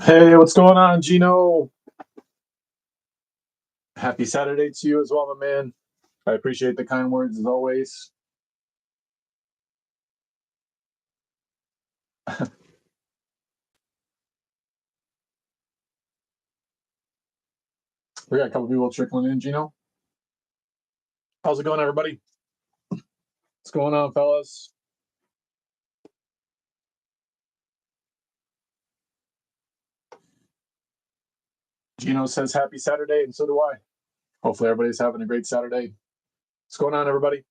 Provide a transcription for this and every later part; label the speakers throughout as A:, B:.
A: Hey, what's going on, Gino? Happy Saturday to you as well, my man. I appreciate the kind words as always. We got a couple people trickling in, Gino. How's it going, everybody? What's going on, fellas? Gino says happy Saturday, and so do I. Hopefully, everybody's having a great Saturday. What's going on, everybody?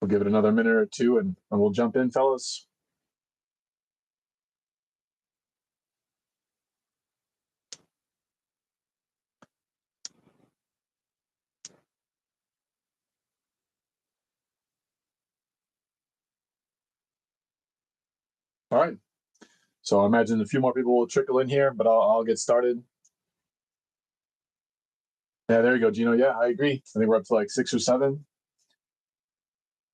A: We'll give it another minute or two and we'll jump in, fellas. All right. So I imagine a few more people will trickle in here, but I'll get started. Yeah, there you go, Gino. Yeah, I agree. I think we're up to like 6 or 7.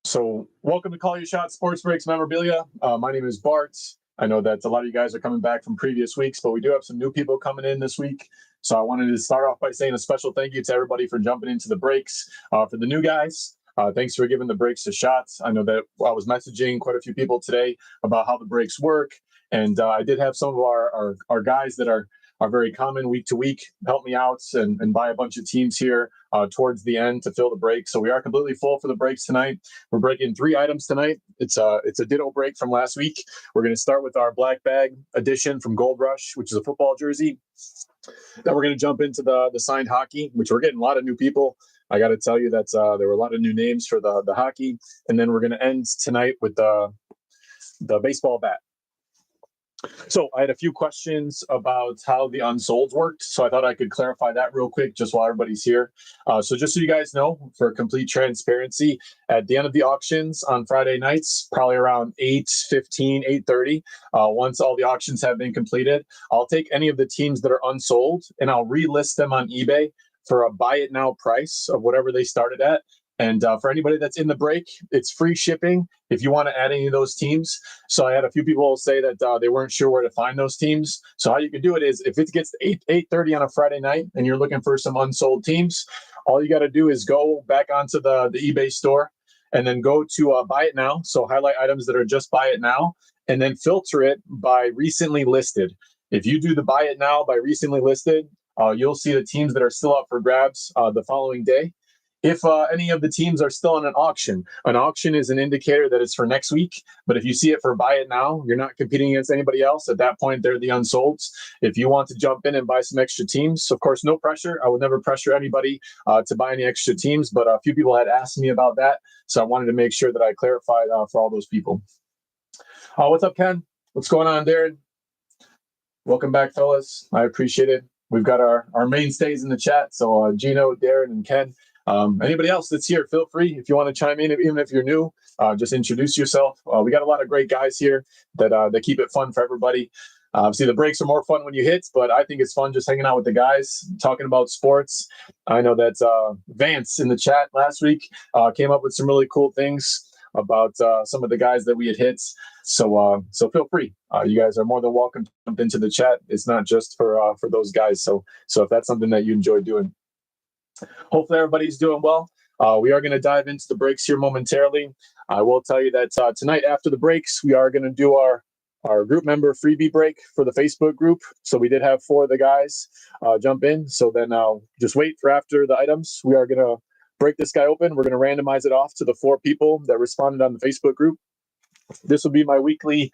A: So, welcome to Call Your Shot Sports Breaks Memorabilia. My name is Bart. I know that a lot of you guys are coming back from previous weeks, but we do have some new people coming in this week. So, I wanted to start off by saying a special thank you to everybody for jumping into the breaks. For the new guys, thanks for giving the breaks a shot. I know that I was messaging quite a few people today about how the breaks work. And I did have some of our guys that are very common week to week help me out and buy a bunch of teams here towards the end to fill the break. So we are completely full for the breaks tonight. We're breaking 3 items tonight. It's a ditto break from last week. We're going to start with our black bag edition from Gold Rush, which is a football jersey. Then we're going to jump into the signed hockey, which we're getting a lot of new people. I got to tell you that there were a lot of new names for the hockey. And then we're going to end tonight with the baseball bat. So I had a few questions about how the unsolds worked. So I thought I could clarify that real quick just while everybody's here. So just so you guys know, for complete transparency, at the end of the auctions on Friday nights, probably around 8:15, 8:30, once all the auctions have been completed, I'll take any of the teams that are unsold and I'll relist them on eBay for a buy it now price of whatever they started at. And for anybody that's in the break, it's free shipping if you want to add any of those teams. So I had a few people say that they weren't sure where to find those teams. So how you can do it is if it gets to 8:30 on a Friday night and you're looking for some unsold teams, all you got to do is go back onto the eBay store and then go to buy it now. So highlight items that are just buy it now and then filter it by recently listed. If you do the buy it now by recently listed, you'll see the teams that are still up for grabs the following day. If any of the teams are still in an auction is an indicator that it's for next week. But if you see it for buy it now, you're not competing against anybody else. At that point, they're the unsolds. If you want to jump in and buy some extra teams, of course, no pressure. I would never pressure anybody to buy any extra teams, but a few people had asked me about that. So I wanted to make sure that I clarified for all those people. What's up, Ken? What's going on, Darren? Welcome back, fellas. I appreciate it. We've got our mainstays in the chat. So Gino, Darren, and Ken. Anybody else that's here, feel free if you want to chime in, even if you're new, just introduce yourself. We got a lot of great guys here that keep it fun for everybody. See, the breaks are more fun when you hit, but I think it's fun just hanging out with the guys, talking about sports. I know that Vance in the chat last week came up with some really cool things about some of the guys that we had hit. So feel free. You guys are more than welcome to jump into the chat. It's not just for those guys. So if that's something that you enjoy doing. Hopefully everybody's doing well. We are going to dive into the breaks here momentarily. I will tell you that tonight after the breaks, we are going to do our group member freebie break for the Facebook group. So we did have 4 of the guys jump in. So then just wait for after the items. We are going to break this guy open. We're going to randomize it off to the 4 people that responded on the Facebook group. This will be my weekly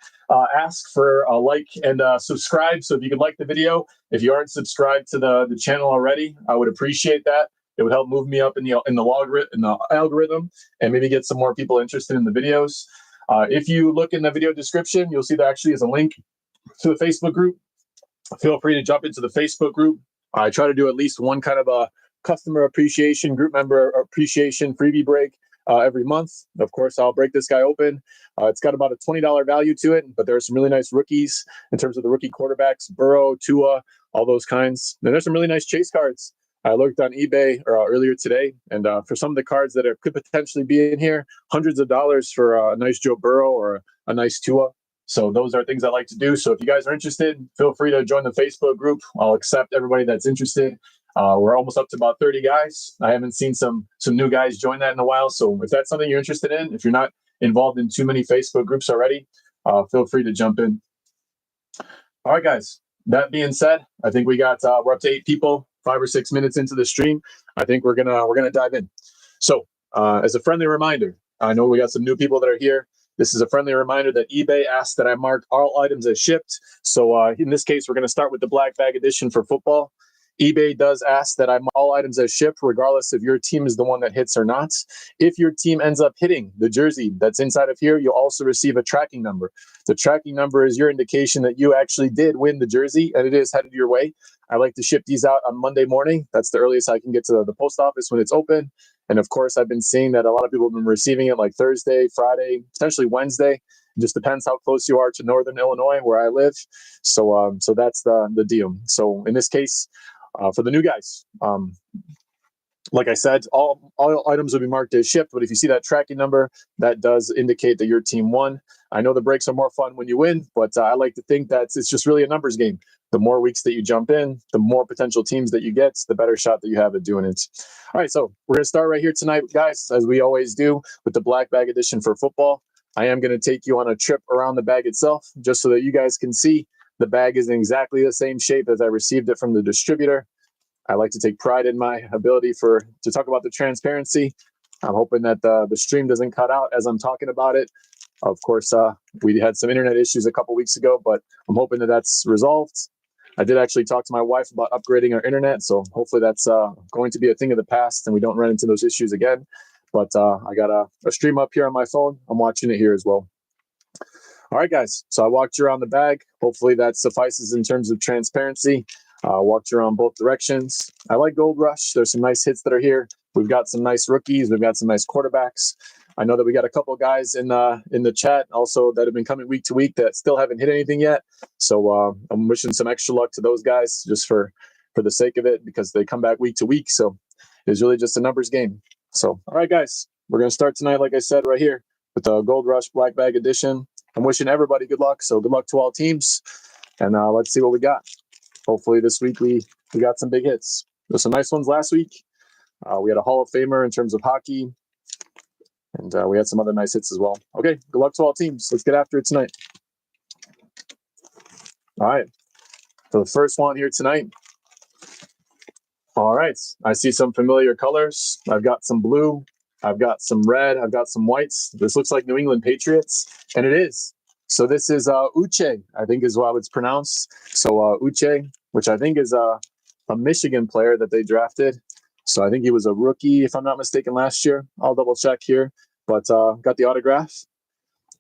A: ask for a like and subscribe. So if you could like the video, if you aren't subscribed to the channel already, I would appreciate that. It would help move me up in the algorithm and maybe get some more people interested in the videos. If you look in the video description, you'll see there actually is a link to the Facebook group. Feel free to jump into the Facebook group. I try to do at least one kind of a customer appreciation, group member appreciation freebie break every month. Of course, I'll break this guy open. It's got about a $20 value to it, but there's some really nice rookies in terms of the rookie quarterbacks, Burrow, Tua, all those kinds. And there's some really nice chase cards. I looked on eBay earlier today, and for some of the cards that could potentially be in here, hundreds of dollars for a nice Joe Burrow or a nice Tua. So those are things I like to do. So if you guys are interested, feel free to join the Facebook group. I'll accept everybody that's interested. We're almost up to about 30 guys. I haven't seen some new guys join that in a while. So if that's something you're interested in, if you're not involved in too many Facebook groups already, feel free to jump in. All right, guys. That being said, I think we're up to 8 people, 5 or 6 minutes into the stream. I think we're gonna dive in. So, as a friendly reminder, I know we got some new people that are here. This is a friendly reminder that eBay asks that I mark all items as shipped. So, in this case, we're going to start with the black bag edition for football. eBay does ask that I mark all items as shipped, regardless if your team is the one that hits or not. If your team ends up hitting the jersey that's inside of here, you'll also receive a tracking number. The tracking number is your indication that you actually did win the jersey and it is headed your way. I like to ship these out on Monday morning. That's the earliest I can get to the post office when it's open. And of course, I've been seeing that a lot of people have been receiving it like Thursday, Friday, potentially Wednesday. It just depends how close you are to Northern Illinois, where I live. So that's the deal. So in this case, for the new guys, like I said, all items will be marked as shipped, but if you see that tracking number, that does indicate that your team won. I know the breaks are more fun when you win, but I like to think that it's just really a numbers game. The more weeks that you jump in, the more potential teams that you get, the better shot that you have at doing it. All right, so we're going to start right here tonight, guys, as we always do with the black bag edition for football. I am going to take you on a trip around the bag itself, just so that you guys can see the bag is in exactly the same shape as I received it from the distributor. I like to take pride in my ability to talk about the transparency. I'm hoping that the stream doesn't cut out as I'm talking about it. Of course, we had some internet issues a couple weeks ago, but I'm hoping that that's resolved. I did actually talk to my wife about upgrading our internet, so hopefully that's going to be a thing of the past and we don't run into those issues again. But I got a stream up here on my phone. I'm watching it here as well. All right, guys. So I walked you around the bag. Hopefully that suffices in terms of transparency. Walked you around both directions. I like Gold Rush. There's some nice hits that are here. We've got some nice rookies. We've got some nice quarterbacks. I know that we got a couple guys in the chat also that have been coming week to week that still haven't hit anything yet. So I'm wishing some extra luck to those guys just for the sake of it, because they come back week to week. So it's really just a numbers game. So, all right, guys, we're going to start tonight, like I said, right here with the Gold Rush Black Bag Edition. I'm wishing everybody good luck. So good luck to all teams. And let's see what we got. Hopefully this week we got some big hits. There's some nice ones last week. We had a Hall of Famer in terms of hockey. And we had some other nice hits as well. Okay, good luck to all teams. Let's get after it tonight. All right. For the first one here tonight. All right. I see some familiar colors. I've got some blue. I've got some red. I've got some whites. This looks like New England Patriots. And it is. So this is Uche, I think is how it's pronounced. So Uche, which I think is a Michigan player that they drafted. So I think he was a rookie, if I'm not mistaken, last year. I'll double check here. But got the autograph.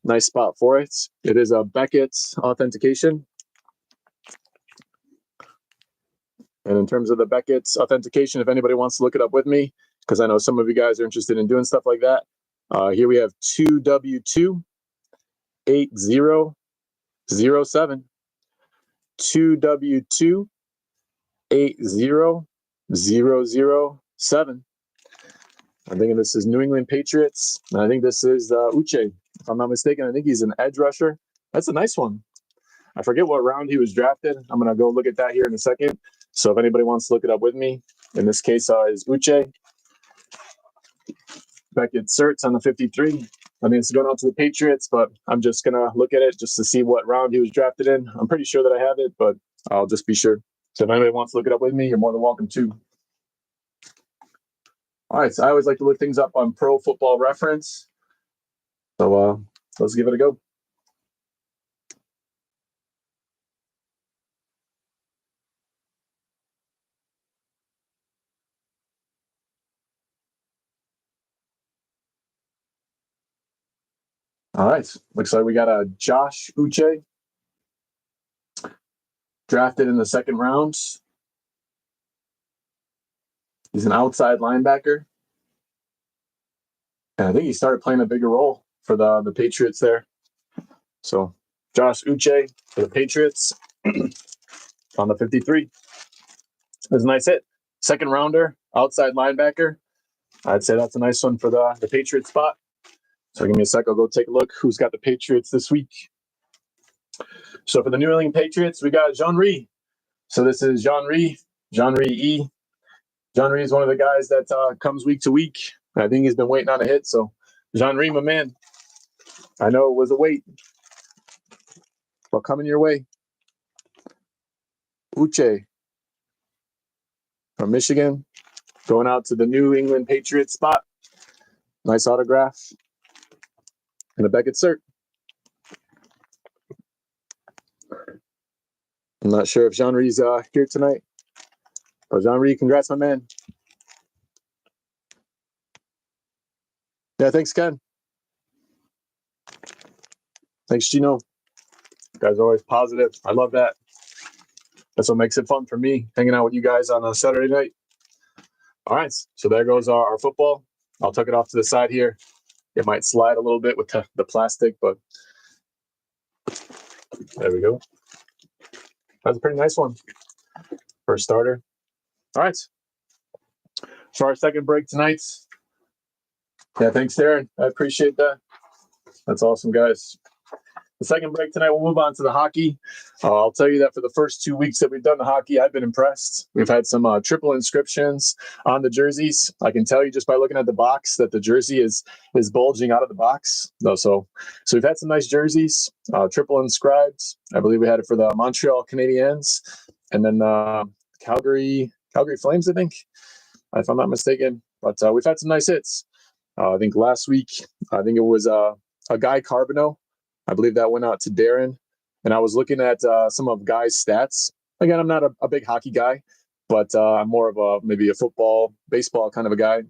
A: Nice spot for it. It is a Beckett authentication. And in terms of the Beckett's authentication, if anybody wants to look it up with me, because I know some of you guys are interested in doing stuff like that. Here we have 2W2 8007. 2W2 80007. I'm thinking this is New England Patriots. And I think this is Uche. If I'm not mistaken, I think he's an edge rusher. That's a nice one. I forget what round he was drafted. I'm going to go look at that here in a second. So if anybody wants to look it up with me, in this case is Uche. Beckett Certs on the 53. I mean, it's going out to the Patriots, but I'm just going to look at it just to see what round he was drafted in. I'm pretty sure that I have it, but I'll just be sure. So if anybody wants to look it up with me, you're more than welcome to. All right, so I always like to look things up on Pro Football Reference. So let's give it a go. All right, looks like we got a Josh Uche, drafted in the second round. He's an outside linebacker. And I think he started playing a bigger role for the Patriots there. So Josh Uche for the Patriots on the 53. It was a nice hit. Second rounder, outside linebacker. I'd say that's a nice one for the Patriots spot. So give me a sec. I'll go take a look who's got the Patriots this week. So for the New England Patriots, we got Jean-Rie. So this is Jean-Rie E. Jean-Rie is one of the guys that comes week to week. I think he's been waiting on a hit. So Jean-Rie, my man, I know it was a wait, but coming your way. Uche from Michigan, going out to the New England Patriots spot. Nice autograph. And a Beckett cert. I'm not sure if Jean-Rie's here tonight. But Jean-Rie, congrats, my man. Yeah, thanks, Ken. Thanks, Gino. You guys are always positive. I love that. That's what makes it fun for me, hanging out with you guys on a Saturday night. All right, so there goes our football. I'll tuck it off to the side here. It might slide a little bit with the plastic, but there we go. That's a pretty nice one for a starter. All right. For our second break tonight. Yeah, thanks, Darren. I appreciate that. That's awesome, guys. The second break tonight, we'll move on to the hockey. I'll tell you that for the first 2 weeks that we've done the hockey, I've been impressed. We've had some triple inscriptions on the jerseys. I can tell you just by looking at the box that the jersey is bulging out of the box. So we've had some nice jerseys, triple inscribed. I believe we had it for the Montreal Canadiens, and then Calgary Flames, I think, if I'm not mistaken. But we've had some nice hits. I think last week, I think it was a Guy Carbonneau. I believe that went out to Darren. And I was looking at some of Guy's stats. Again, I'm not a big hockey guy, but I'm more of maybe a football, baseball kind of a guy.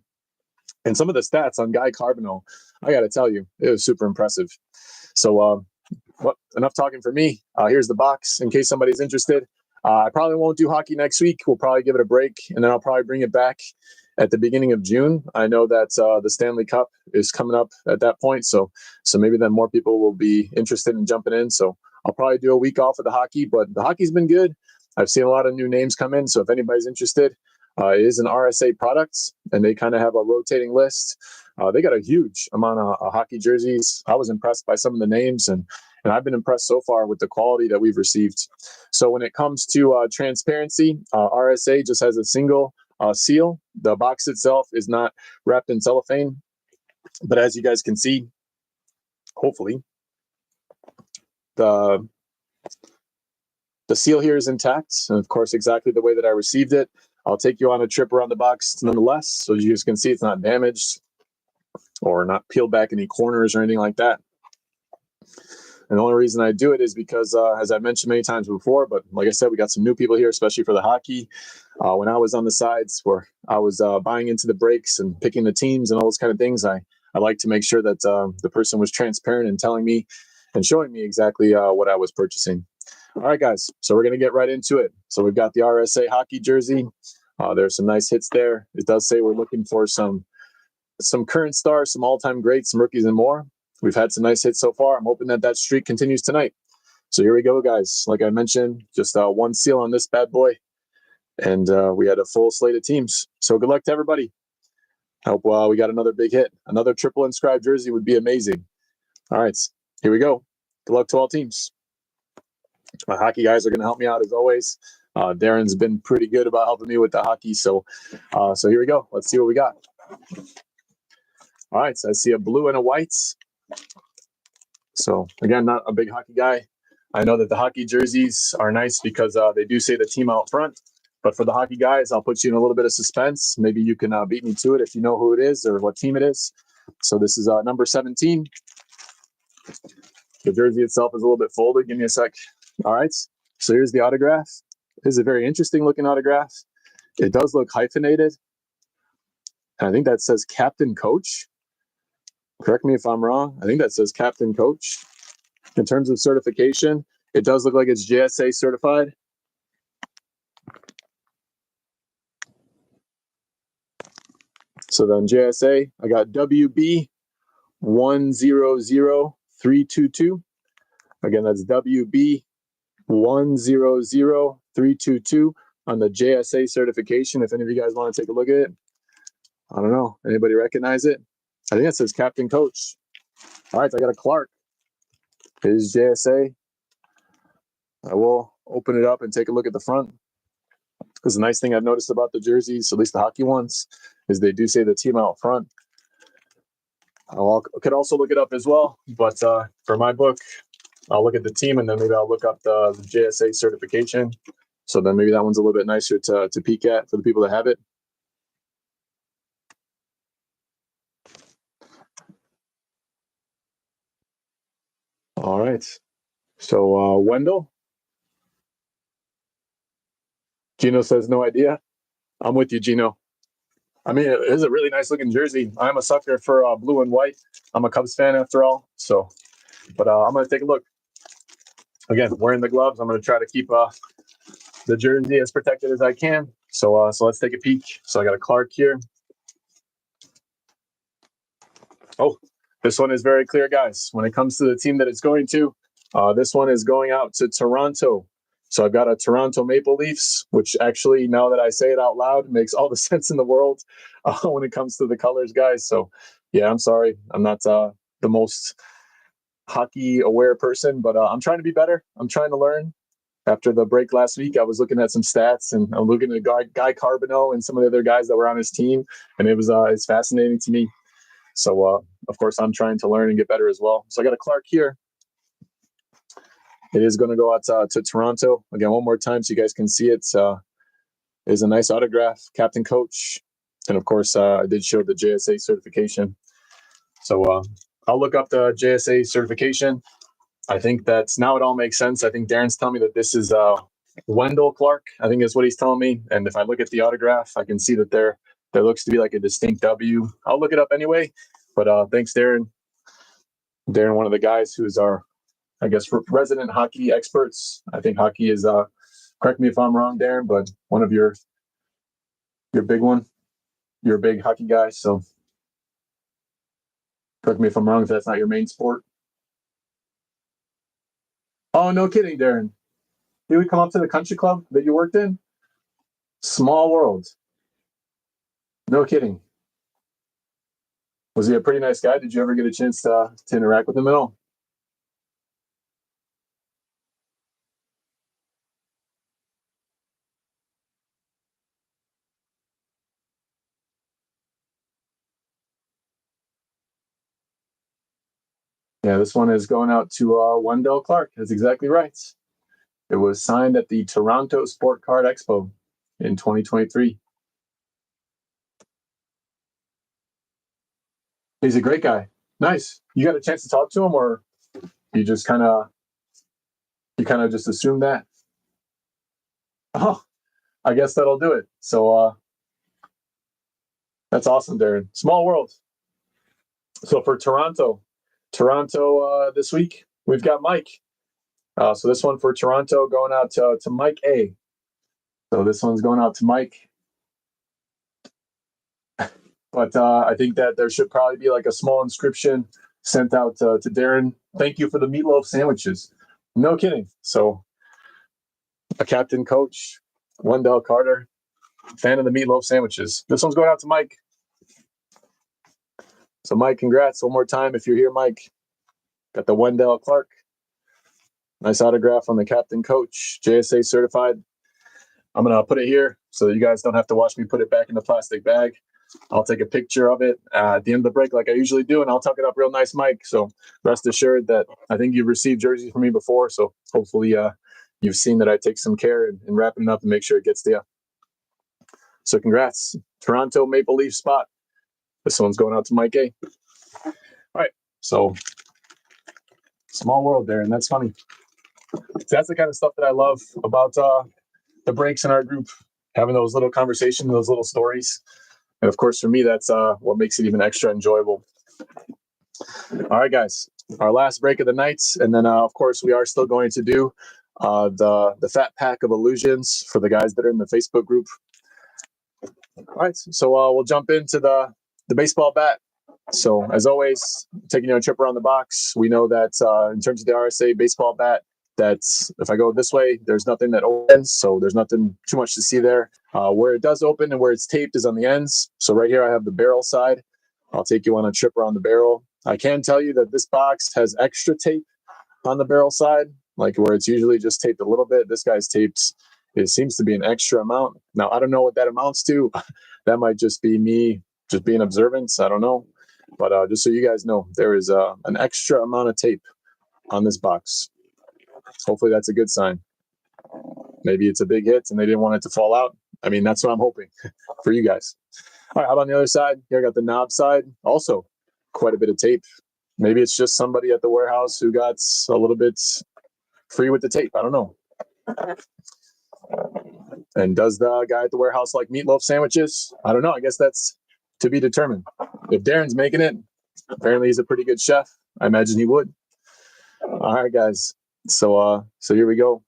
A: And some of the stats on Guy Carbonneau, I got to tell you, it was super impressive. So enough talking for me. Here's the box in case somebody's interested. I probably won't do hockey next week. We'll probably give it a break, and then I'll probably bring it back at the beginning of June. I know that the Stanley Cup is coming up at that point, so maybe then more people will be interested in jumping in. So I'll probably do a week off of the hockey, but the hockey's been good. I've seen a lot of new names come in, so if anybody's interested, it is an RSA product, and they kind of have a rotating list. They got a huge amount of hockey jerseys. I was impressed by some of the names, and I've been impressed so far with the quality that we've received. So when it comes to transparency, RSA just has a single seal. The box itself is not wrapped in cellophane, but as you guys can see, hopefully, the seal here is intact, and of course, exactly the way that I received it. I'll take you on a trip around the box nonetheless, so you guys can see it's not damaged or not peeled back any corners or anything like that. And the only reason I do it is because, as I've mentioned many times before, but like I said, we got some new people here, especially for the hockey. When I was on the sides where I was buying into the breaks and picking the teams and all those kind of things, I like to make sure that the person was transparent and telling me and showing me exactly what I was purchasing. All right, guys, so we're going to get right into it. So we've got the RSA hockey jersey. There's some nice hits there. It does say we're looking for some current stars, some all-time greats, some rookies and more. We've had some nice hits so far. I'm hoping that streak continues tonight. So here we go, guys. Like I mentioned, just one seal on this bad boy. And we had a full slate of teams. So good luck to everybody. I hope we got another big hit. Another triple inscribed jersey would be amazing. All right, here we go. Good luck to all teams. My hockey guys are going to help me out as always. Darren's been pretty good about helping me with the hockey. So here we go. Let's see what we got. All right, so I see a blue and a white. So again, not a big hockey guy. I know that the hockey jerseys are nice because they do say the team out front. But for the hockey guys, I'll put you in a little bit of suspense. Maybe you can beat me to it if you know who it is or what team it is. So this is number 17. The jersey itself is a little bit folded. Give me a sec. All right. So here's the autograph. This is a very interesting looking autograph. It does look hyphenated. And I think that says Captain Coach. Correct me if I'm wrong. I think that says Captain Coach. In terms of certification, it does look like it's JSA certified. So then JSA, I got WB 100322. Again, that's WB 100322. on the JSA certification. If any of you guys want to take a look at it, I don't know. Anybody recognize it? I think it says Captain Coach. All right, so I got a Clark. Here's JSA. I will open it up and take a look at the front. Because the nice thing I've noticed about the jerseys, at least the hockey ones, is they do say the team out front. I could also look it up as well, but for my book, I'll look at the team and then maybe I'll look up the JSA certification. So then maybe that one's a little bit nicer to peek at for the people that have it. All right. So Wendell. Gino says no idea. I'm with you, Gino. I mean, it is a really nice looking jersey. I'm a sucker for blue and white. I'm a Cubs fan after all. So, but I'm going to take a look. Again, wearing the gloves, I'm going to try to keep the jersey as protected as I can. So let's take a peek. So I got a Clark here. Oh, this one is very clear, guys. When it comes to the team that it's going to, this one is going out to Toronto. So I've got a Toronto Maple Leafs, which actually, now that I say it out loud, makes all the sense in the world when it comes to the colors, guys. So, yeah, I'm sorry. I'm not the most hockey-aware person, but I'm trying to be better. I'm trying to learn. After the break last week, I was looking at some stats, and I'm looking at Guy Carbonneau and some of the other guys that were on his team, and it's fascinating to me. So, of course, I'm trying to learn and get better as well. So I got a Clark here. It is going to go out to Toronto. Again, one more time so you guys can see it. It is a nice autograph, Captain Coach. And, of course, I did show the JSA certification. So I'll look up the JSA certification. I think that's now it all makes sense. I think Darren's telling me that this is Wendell Clark. I think is what he's telling me. And if I look at the autograph, I can see that there looks to be like a distinct W. I'll look it up anyway. But thanks, Darren. Darren, one of the guys who's our, I guess, resident hockey experts. I think hockey is, correct me if I'm wrong, Darren, but one of your big one. You're a big hockey guy, so correct me if I'm wrong if that's not your main sport. Oh, no kidding, Darren. He would come up to the country club that you worked in? Small world. No kidding. Was he a pretty nice guy? Did you ever get a chance to interact with him at all? Yeah, this one is going out to Wendell Clark. That's exactly right. It was signed at the Toronto Sport Card Expo in 2023. He's a great guy. Nice. You got a chance to talk to him, or you just kind of just assume that? Oh, I guess that'll do it. So that's awesome, Darren. Small world. So for Toronto this week, we've got Mike. So this one for Toronto going out to Mike A. So this one's going out to Mike. But I think that there should probably be like a small inscription sent out to Darren. Thank you for the meatloaf sandwiches. No kidding. So a Captain Coach, Wendell Carter, fan of the meatloaf sandwiches. This one's going out to Mike. So Mike, congrats one more time if you're here, Mike. Got the Wendell Clark. Nice autograph on the Captain Coach, JSA certified. I'm going to put it here so that you guys don't have to watch me put it back in the plastic bag. I'll take a picture of it at the end of the break like I usually do, and I'll tuck it up real nice, Mike. So rest assured that I think you've received jerseys from me before, so hopefully you've seen that I take some care in wrapping it up and make sure it gets to you. So congrats. Toronto Maple Leaf spot. This one's going out to Mike A. All right, so small world there, and that's funny. So that's the kind of stuff that I love about the breaks in our group, having those little conversations, those little stories. And of course, for me, that's what makes it even extra enjoyable. All right, guys, our last break of the night. And then, of course, we are still going to do the fat pack of illusions for the guys that are in the Facebook group. All right, so we'll jump into the baseball bat. So as always, taking you on a trip around the box, we know that in terms of the RSA baseball bat, that's, if I go this way, there's nothing that opens, so there's nothing too much to see there. Where it does open and where it's taped is on the ends. So right here I have the barrel side. I'll take you on a trip around the barrel. I can tell you that this box has extra tape on the barrel side, like where it's usually just taped a little bit. This guy's taped, it seems to be an extra amount. Now, I don't know what that amounts to. That might just be me just being observant. I don't know. But just so you guys know, there is an extra amount of tape on this box. Hopefully that's a good sign. Maybe it's a big hit and they didn't want it to fall out. I mean, that's what I'm hoping for you guys. All right, how about on the other side? Here I got the knob side. Also, quite a bit of tape. Maybe it's just somebody at the warehouse who got a little bit free with the tape. I don't know. And does the guy at the warehouse like meatloaf sandwiches? I don't know. I guess that's to be determined. If Darren's making it, apparently he's a pretty good chef. I imagine he would. All right, guys. So here we go.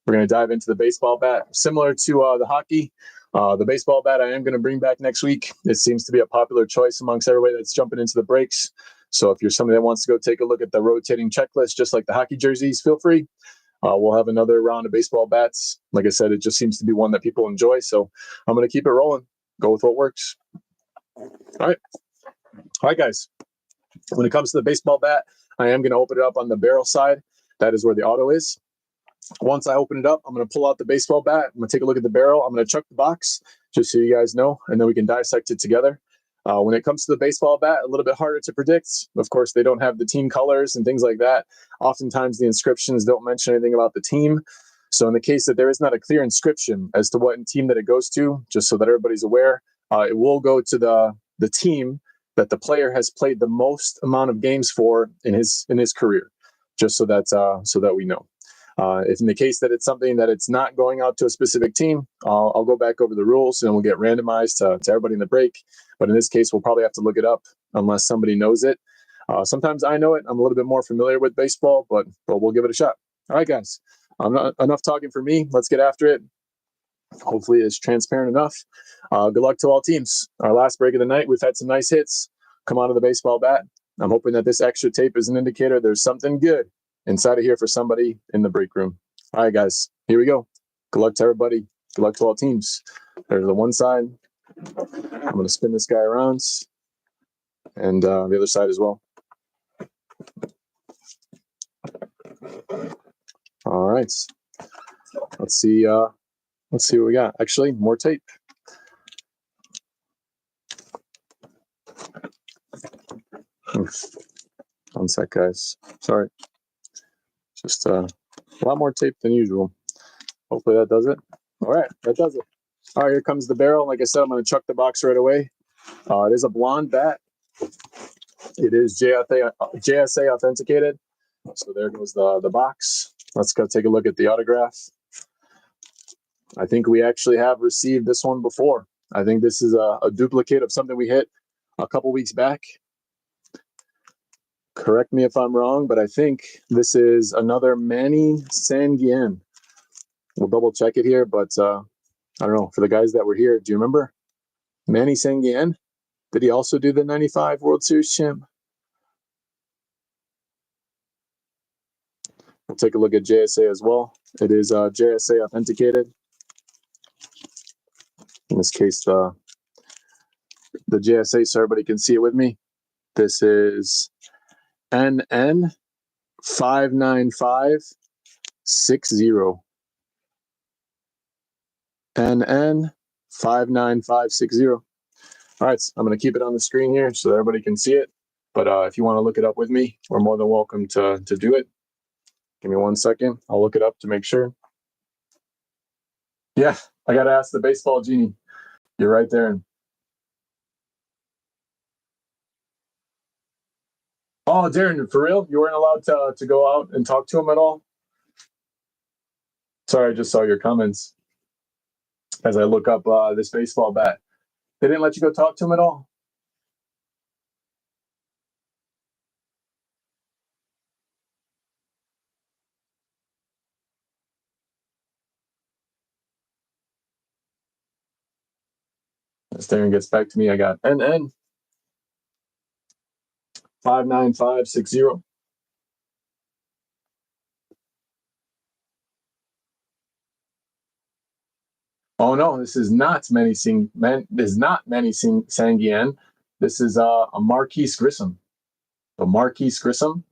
A: We're going to dive into the baseball bat. Similar to the hockey, the baseball bat I am going to bring back next week. It seems to be a popular choice amongst everybody that's jumping into the breaks. So if you're somebody that wants to go take a look at the rotating checklist, just like the hockey jerseys, feel free. We'll have another round of baseball bats. Like I said, it just seems to be one that people enjoy. So I'm going to keep it rolling. Go with what works. All right. All right, guys. When it comes to the baseball bat, I am going to open it up on the barrel side. That is where the auto is. Once I open it up, I'm going to pull out the baseball bat. I'm going to take a look at the barrel. I'm going to chuck the box just so you guys know, and then we can dissect it together. When it comes to the baseball bat, a little bit harder to predict. Of course, they don't have the team colors and things like that. Oftentimes, the inscriptions don't mention anything about the team. So in the case that there is not a clear inscription as to what team that it goes to, just so that everybody's aware, it will go to the team that the player has played the most amount of games for in his career, just so that we know. If in the case that it's something that it's not going out to a specific team, I'll go back over the rules and we'll get randomized to everybody in the break. But in this case, we'll probably have to look it up unless somebody knows it. Sometimes I know it. I'm a little bit more familiar with baseball, but we'll give it a shot. All right, guys. Enough talking for me. Let's get after it. Hopefully it's transparent enough. Good luck to all teams. Our last break of the night, we've had some nice hits come out of the baseball bat. I'm hoping that this extra tape is an indicator there's something good inside of here for somebody in the break room. All right, guys, here we go. Good luck to everybody. Good luck to all teams. There's the one side. I'm going to spin this guy around and the other side as well. All right. Let's see what we got. Actually, more tape. One sec, guys. Sorry. Just a lot more tape than usual. Hopefully that does it. All right, that does it. All right, here comes the barrel. Like I said, I'm going to chuck the box right away. It is a blonde bat. It is JSA authenticated. So there goes the box. Let's go take a look at the autograph. I think we actually have received this one before. I think this is a duplicate of something we hit a couple weeks back. Correct me if I'm wrong, but I think this is another Manny Sanguien. We'll double check it here, but I don't know. For the guys that were here, do you remember Manny Sanguien? Did he also do the 95 World Series champ? We'll take a look at JSA as well. It is JSA authenticated. In this case, the JSA, so everybody can see it with me. This is NN 59560. NN 59560. All right, I'm going to keep it on the screen here so that everybody can see it. But if you want to look it up with me, we're more than welcome to do it. Give me 1 second. I'll look it up to make sure. Yeah, I got to ask the baseball genie. You're right there. Oh, Darren, for real? You weren't allowed to go out and talk to him at all? Sorry, I just saw your comments as I look up this baseball bat. They didn't let you go talk to him at all? As Darren gets back to me, I got NN 59560. Oh no, this is not Manny Sanguien. This is a Marquise Grissom. So Marquise Grissom.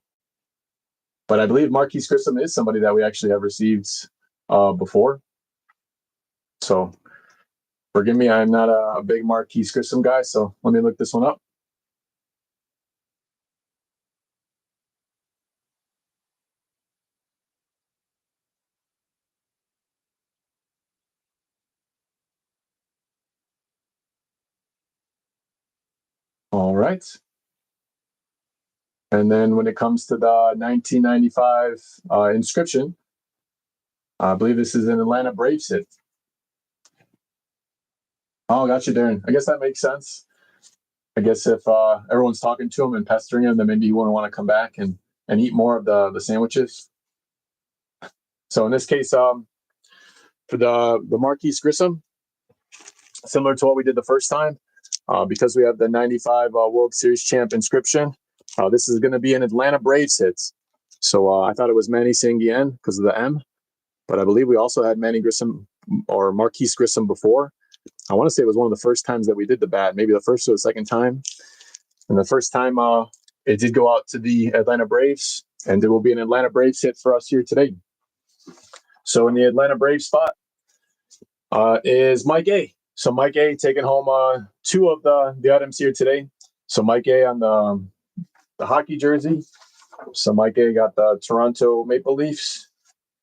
A: But I believe Marquise Grissom is somebody that we actually have received before. So forgive me, I'm not a big Marquise Grissom guy. So let me look this one up. All right. And then when it comes to the 1995 inscription, I believe this is an Atlanta Braves hit. Oh, gotcha, Darren. I guess that makes sense. I guess if everyone's talking to him and pestering him, then maybe he wouldn't want to come back and eat more of the sandwiches. So in this case, for the Marquise Grissom, similar to what we did the first time, because we have the 95 World Series champ inscription, this is going to be an Atlanta Braves hit. So I thought it was Manny Sanguien because of the M, but I believe we also had Manny Grissom or Marquise Grissom before. I want to say it was one of the first times that we did the bat, maybe the first or the second time. And the first time it did go out to the Atlanta Braves, and there will be an Atlanta Braves hit for us here today. So in the Atlanta Braves spot is Mike A. So Mike A taking home two of the items here today. So Mike A on the hockey jersey. So Mike A got the Toronto Maple Leafs,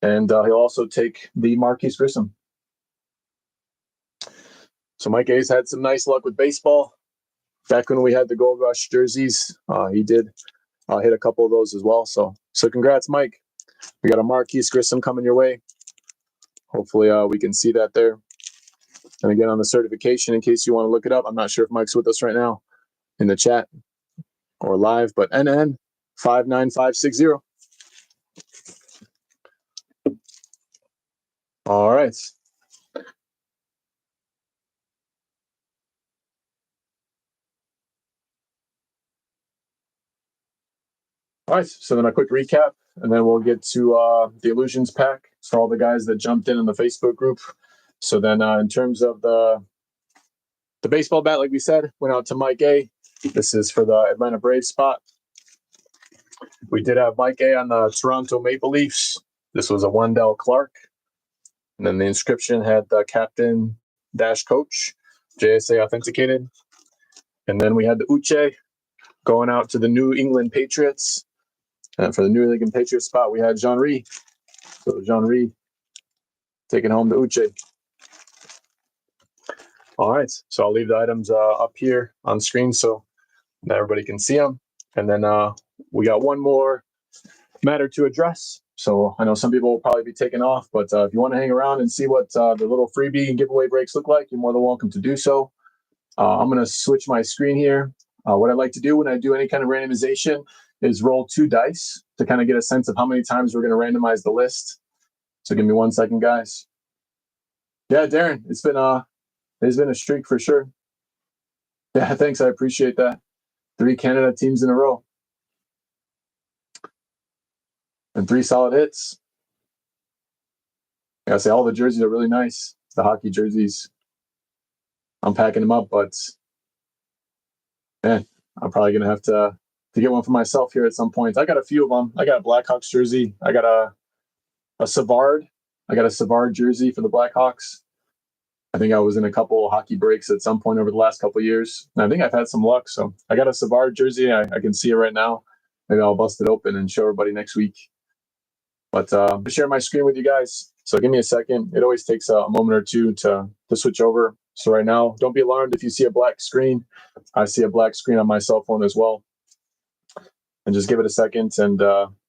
A: and he'll also take the Marquise Grissom. So Mike A's had some nice luck with baseball. Back when we had the Gold Rush jerseys, he did hit a couple of those as well. So congrats, Mike. We got a Marquise Grissom coming your way. Hopefully we can see that there. And again, on the certification, in case you want to look it up, I'm not sure if Mike's with us right now in the chat or live, but NN 59560. All right. All right. So then a quick recap, and then we'll get to the Illusions pack for all the guys that jumped in the Facebook group. So then in terms of the baseball bat, like we said, went out to Mike A. This is for the Atlanta Braves spot. We did have Mike A on the Toronto Maple Leafs. This was a Wendell Clark. And then the inscription had the captain dash coach, JSA authenticated. And then we had the Uche going out to the New England Patriots. And for the New England Patriots spot, we had Jean-Rie. So Jean-Rie taking home the Uche. All right. So I'll leave the items up here on screen so that everybody can see them. And then we got one more matter to address. So I know some people will probably be taking off, but if you want to hang around and see what the little freebie and giveaway breaks look like, you're more than welcome to do so. I'm going to switch my screen here. What I like to do when I do any kind of randomization is roll 2 dice to kind of get a sense of how many times we're going to randomize the list. So give me 1 second, guys. Yeah, Darren, it's been a streak for sure. Yeah, thanks. I appreciate that. 3 Canada teams in a row. And 3 solid hits. I gotta say, all the jerseys are really nice. The hockey jerseys. I'm packing them up, but man, I'm probably gonna have to get one for myself here at some point. I got a few of them. I got a Blackhawks jersey. I got a Savard. I got a Savard jersey for the Blackhawks. I think I was in a couple of hockey breaks at some point over the last couple of years. And I think I've had some luck. So I got a Savard jersey. I can see it right now. Maybe I'll bust it open and show everybody next week. But share my screen with you guys. So give me a second. It always takes a moment or two to switch over. So right now, don't be alarmed if you see a black screen. I see a black screen on my cell phone as well. And just give it a second. And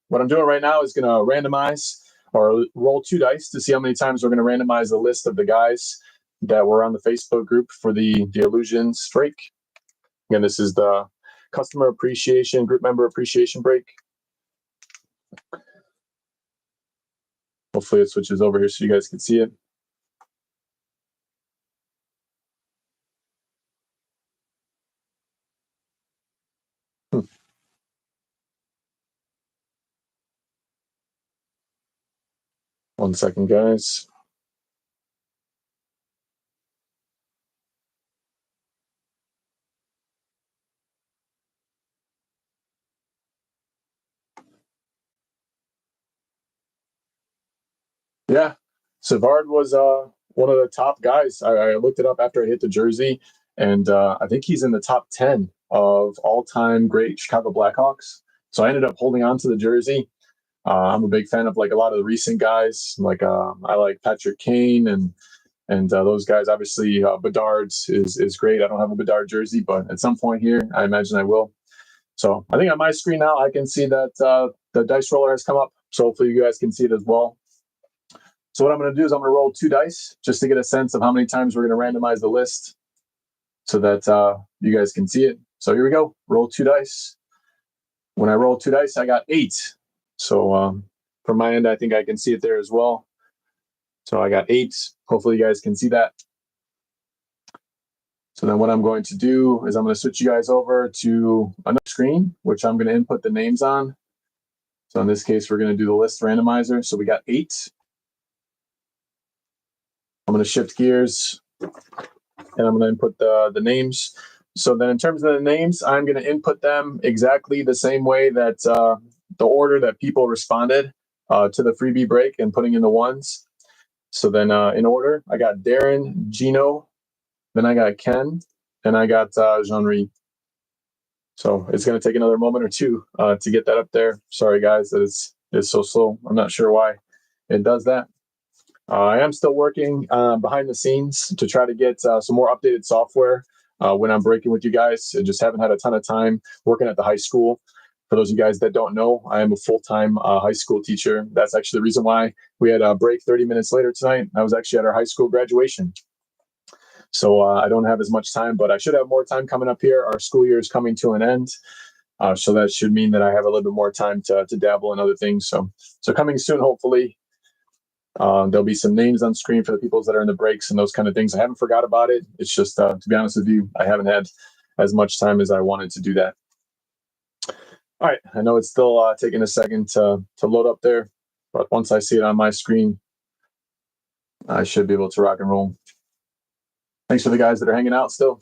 A: what I'm doing right now is going to randomize or roll 2 dice to see how many times we're going to randomize the list of the guys that were on the Facebook group for the Illusions break. Again, this is the customer appreciation, group member appreciation break. Hopefully it switches over here so you guys can see it. One second, guys. Yeah, Savard was one of the top guys. I looked it up after I hit the jersey, and I think he's in the top 10 of all-time great Chicago Blackhawks. So I ended up holding on to the jersey. I'm a big fan of like a lot of the recent guys. Like I like Patrick Kane and those guys. Obviously, Bedard's is great. I don't have a Bedard jersey, but at some point here, I imagine I will. So I think on my screen now, I can see that the dice roller has come up. So hopefully you guys can see it as well. So what I'm going to do is I'm going to roll 2 dice just to get a sense of how many times we're going to randomize the list so that you guys can see it. So here we go. Roll 2 dice. When I roll 2 dice, I got 8. So from my end, I think I can see it there as well. So I got 8. Hopefully you guys can see that. So then what I'm going to do is I'm going to switch you guys over to another screen, which I'm going to input the names on. So in this case, we're going to do the list randomizer. So we got 8. I'm going to shift gears and I'm going to input the names. So then in terms of the names, I'm going to input them exactly the same way that the order that people responded to the freebie break and putting in the ones. So then in order, I got Darren, Gino, then I got Ken, and I got Jean-Marie. So it's going to take another moment or two to get that up there. Sorry, guys, that it's so slow. I'm not sure why it does that. I am still working behind the scenes to try to get some more updated software when I'm breaking with you guys. I just haven't had a ton of time working at the high school. For those of you guys that don't know, I am a full-time high school teacher. That's actually the reason why we had a break 30 minutes later tonight. I was actually at our high school graduation. So I don't have as much time, but I should have more time coming up here. Our school year is coming to an end. So that should mean that I have a little bit more time to dabble in other things. So coming soon, hopefully. There'll be some names on screen for the people that are in the breaks and those kind of things. I haven't forgot about it. It's just, to be honest with you, I haven't had as much time as I wanted to do that. All right. I know it's still taking a second to load up there, but once I see it on my screen, I should be able to rock and roll. Thanks for the guys that are hanging out still.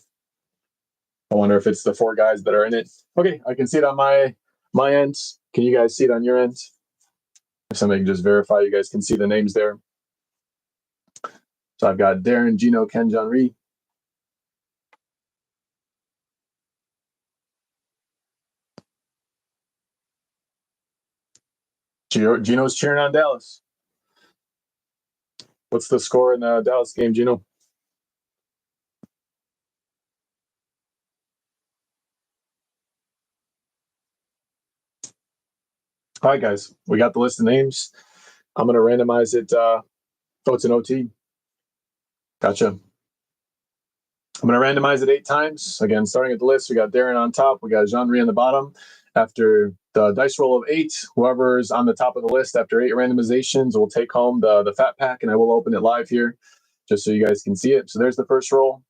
A: I wonder if it's the 4 guys that are in it. Okay, I can see it on my end. Can you guys see it on your end? If somebody can just verify you guys can see the names there. So I've got Darren, Gino, Ken, Jean-Marie. Gino's cheering on Dallas. What's the score in the Dallas game, Gino? All right, guys, we got the list of names. I'm going to randomize it. Oh, it's an OT. Gotcha. I'm going to randomize it 8 times. Again, starting at the list, we got Darren on top. We got Jean-Marie on the bottom. After the dice roll of 8, whoever's on the top of the list after 8 randomizations will take home the fat pack, and I will open it live here just so you guys can see it. So there's the first roll.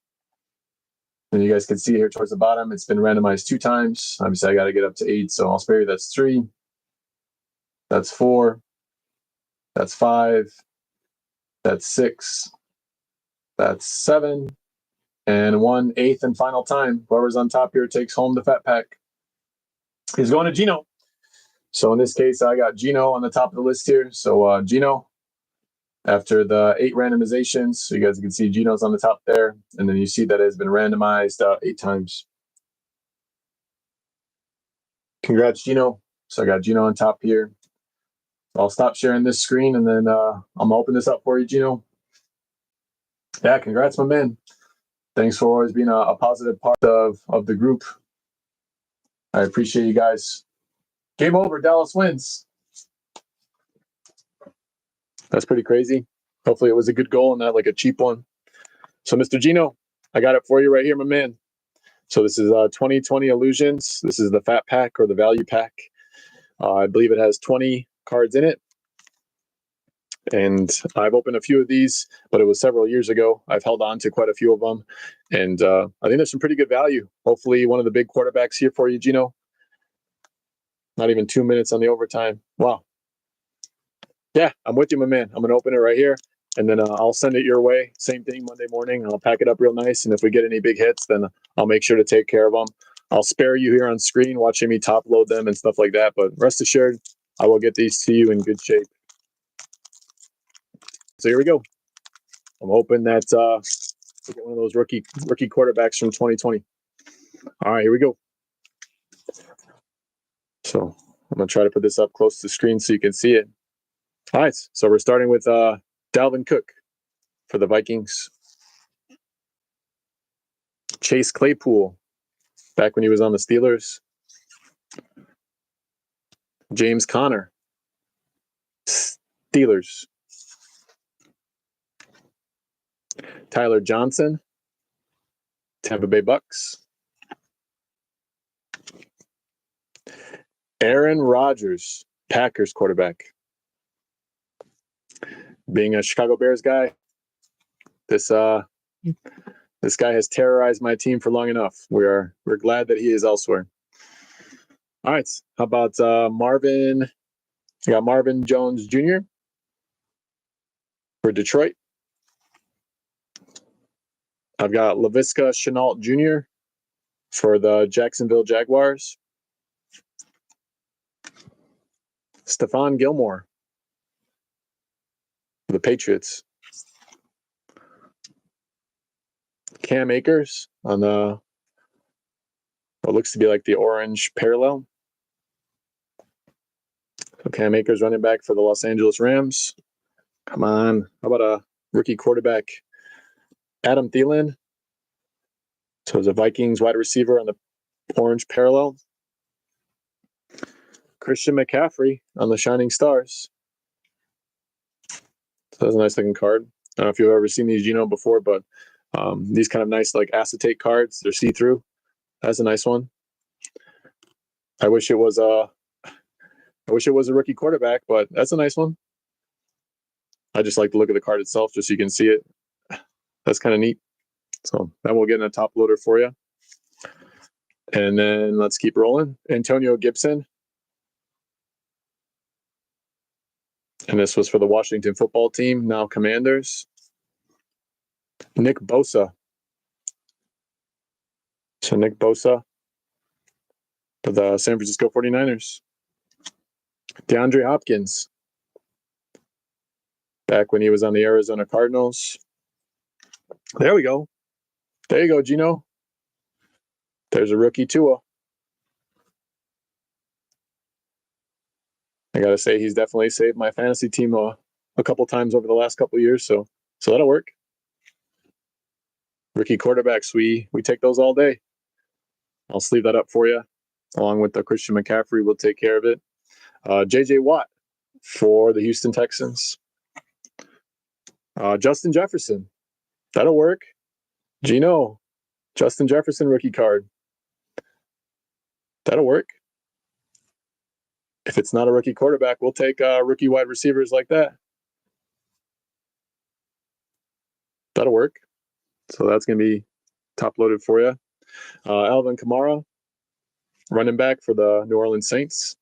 A: And you guys can see here towards the bottom, it's been randomized 2 times. Obviously, I got to get up to 8, so I'll spare you. That's 3. That's 4. That's 5. That's 6. That's 7. And 1/8 and final time. Whoever's on top here takes home the fat pack. He's going to Gino. So in this case, I got Gino on the top of the list here. So Gino, after the 8 randomizations, so you guys can see Gino's on the top there. And then you see that it has been randomized 8 times. Congrats, Gino. So I got Gino on top here. I'll stop sharing this screen and then I'm going to open this up for you, Gino. Yeah, congrats, my man. Thanks for always being a positive part of the group. I appreciate you guys. Game over. Dallas wins. That's pretty crazy. Hopefully it was a good goal and not like a cheap one. So, Mr. Gino, I got it for you right here, my man. So this is 2020 Illusions. This is the fat pack or the value pack. I believe it has 20 cards in it. And I've opened a few of these, but it was several years ago. I've held on to quite a few of them. And I think there's some pretty good value. Hopefully one of the big quarterbacks here for you, Gino. Not even 2 minutes on the overtime. Wow. Yeah, I'm with you, my man. I'm going to open it right here. And then I'll send it your way. Same thing Monday morning. I'll pack it up real nice. And if we get any big hits, then I'll make sure to take care of them. I'll spare you here on screen watching me top load them and stuff like that. But rest assured, I will get these to you in good shape. So here we go. I'm hoping that we get one of those rookie quarterbacks from 2020. All right, here we go. So I'm gonna try to put this up close to the screen so you can see it. All right, so we're starting with Dalvin Cook for the Vikings. Chase Claypool, back when he was on the Steelers. James Conner, Steelers. Tyler Johnson, Tampa Bay Bucks. Aaron Rodgers, Packers quarterback. Being a Chicago Bears guy, this guy has terrorized my team for long enough. We're glad that he is elsewhere. All right, how about Marvin? You got Marvin Jones Jr. for Detroit. I've got Laviska Shenault Jr. for the Jacksonville Jaguars. Stephon Gilmore for the Patriots. Cam Akers on the what looks to be like the orange parallel. So Cam Akers running back for the Los Angeles Rams. Come on. How about a rookie quarterback? Adam Thielen. So it's a Vikings wide receiver on the orange parallel. Christian McCaffrey on the Shining Stars. So that's a nice looking card. I don't know if you've ever seen these, before, but these kind of nice like acetate cards. They're see-through. That's a nice one. I wish it was a rookie quarterback, but that's a nice one. I just like to look at the card itself just so you can see it. That's kind of neat. So then we'll get in a top loader for you. And then let's keep rolling. Antonio Gibson. And this was for the Washington football team, now Commanders. Nick Bosa. So Nick Bosa for the San Francisco 49ers. DeAndre Hopkins. Back when he was on the Arizona Cardinals. There we go. There you go, Gino. There's a rookie Tua. I got to say, he's definitely saved my fantasy team a couple times over the last couple of years, so that'll work. Rookie quarterbacks, we take those all day. I'll sleeve that up for you, along with the Christian McCaffrey. We'll take care of it. J.J. Watt for the Houston Texans. Justin Jefferson. That'll work. Gino, Justin Jefferson rookie card. That'll work. If it's not a rookie quarterback, we'll take rookie wide receivers like that. That'll work. So that's going to be top loaded for you. Alvin Kamara, running back for the New Orleans Saints.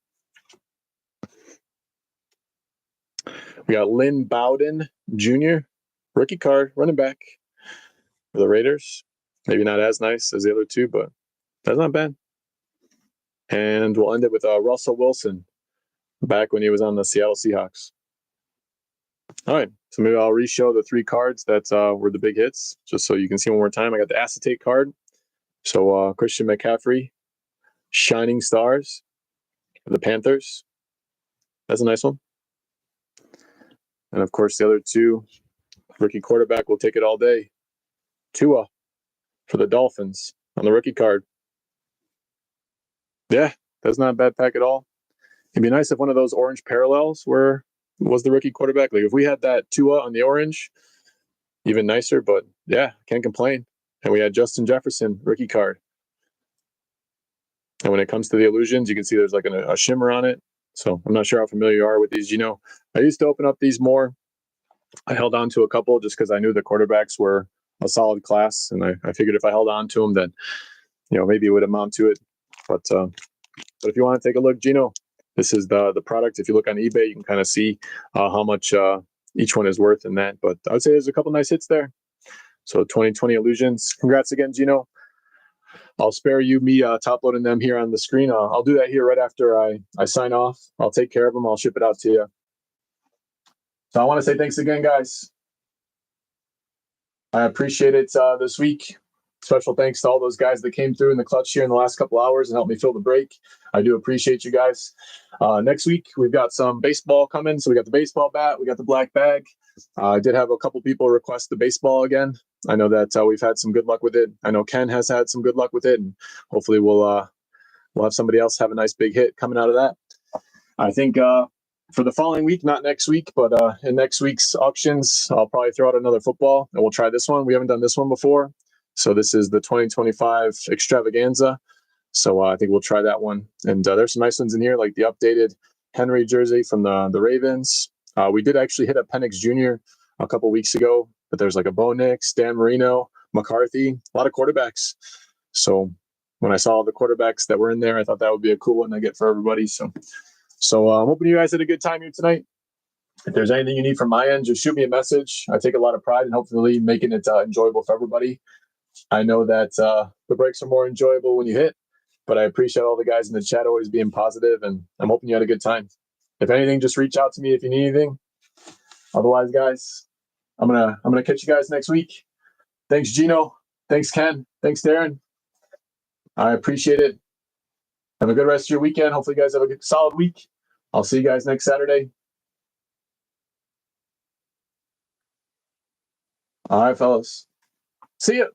A: We got Lynn Bowden Jr., rookie card, running back for the Raiders. Maybe not as nice as the other two, but that's not bad. And we'll end it with Russell Wilson, back when he was on the Seattle Seahawks. All right, so maybe I'll re-show the three cards that were the big hits, just so you can see one more time. I got the acetate card. So Christian McCaffrey, Shining Stars for the Panthers. That's a nice one. And of course, the other two, rookie quarterback, will take it all day. Tua for the Dolphins on the rookie card. Yeah, that's not a bad pack at all. It'd be nice if one of those orange parallels was the rookie quarterback. Like if we had that Tua on the orange, even nicer, but yeah, can't complain. And we had Justin Jefferson rookie card. And when it comes to the illusions, you can see there's like a shimmer on it. So I'm not sure how familiar you are with these. I used to open up these more. I held on to a couple just because I knew the quarterbacks were a solid class. And I figured if I held on to them, then, maybe it would amount to it. But if you want to take a look, Gino, this is the product. If you look on eBay, you can kind of see how much each one is worth in that. But I would say there's a couple nice hits there. So 2020 Illusions. Congrats again, Gino. I'll spare you me top loading them here on the screen. I'll do that here right after I sign off. I'll take care of them. I'll ship it out to you. So I want to say thanks again, guys. I appreciate it this week. Special thanks to all those guys that came through in the clutch here in the last couple hours and helped me fill the break. I do appreciate you guys. Next week, we've got some baseball coming. So we got the baseball bat, we got the black bag. I did have a couple people request the baseball again. I know that we've had some good luck with it. I know Ken has had some good luck with it, and hopefully we'll have somebody else have a nice big hit coming out of that. I think for the following week, not next week, but in next week's auctions, I'll probably throw out another football, and we'll try this one. We haven't done this one before. So this is the 2025 extravaganza. So I think we'll try that one. And there's some nice ones in here, like the updated Henry jersey from the Ravens. We did actually hit a Penix Jr. a couple weeks ago, but there's like a Bo Nix, Dan Marino, McCarthy, a lot of quarterbacks. So when I saw the quarterbacks that were in there, I thought that would be a cool one to get for everybody. So I'm hoping you guys had a good time here tonight. If there's anything you need from my end, just shoot me a message. I take a lot of pride in hopefully making it enjoyable for everybody. I know that the breaks are more enjoyable when you hit, but I appreciate all the guys in the chat always being positive, and I'm hoping you had a good time. If anything, just reach out to me if you need anything. Otherwise, guys, I'm gonna catch you guys next week. Thanks, Gino. Thanks, Ken. Thanks, Darren. I appreciate it. Have a good rest of your weekend. Hopefully, you guys have a good, solid week. I'll see you guys next Saturday. All right, fellas. See ya.